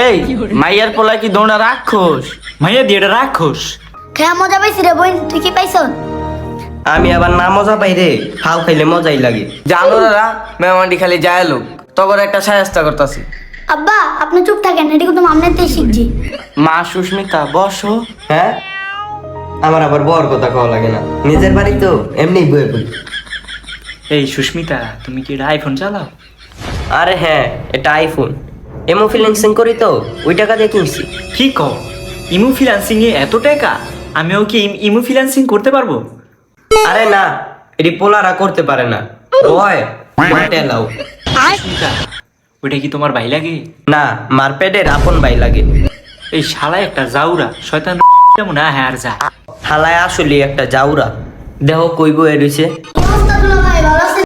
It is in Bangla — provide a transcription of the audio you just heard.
এই মাইয়ার পোলা কি দৌড়া রাক্ষস? মাইয়া দিয়ে এটা রাক্ষস। খেয়া মজা পাইছি রে বোন, তুই কি পাইছ? আমি আবার না মজা পাই রে, ফাউ খাইলে মজাই লাগে। জানো না মেহমানটি খালি যায় লোক তখন একটা সাহায্য করতেছি। আব্বা আপনি চুপ থাকেন, এটি কিন্তু আমনেতেই শিখছি। মা সুস্মিতা বসো। হ্যাঁ, আমার আবার বর কথা কওয়া লাগে না, নিজের বাড়ি তো এমনি বয়ে পড়ি। এই সুস্মিতা, তুমি কি এটা আইফোন চালাও? আরে হ্যাঁ, এটা আইফোন। এমো ফিন্যান্সিং করি তো, ওই টাকা দিয়ে কিনছি। কি কও, ইমু ফিন্যান্সিং এ এত টাকা? আমিও কি ইমু ফিন্যান্সিং করতে পারবো? আরে না, এটি পোলারা করতে পারে না, ভয় এলাও। সুস্মিতা, ওইটা কি তোমার ভাই লাগে? না, মারপেটের আপন ভাই লাগে। এই শালায় একটা জাউরা শয়তান। কেমন হ্যাঁ আর যা। হালায় আসলে একটা জাউরা, দেহ কইব এ রইছে।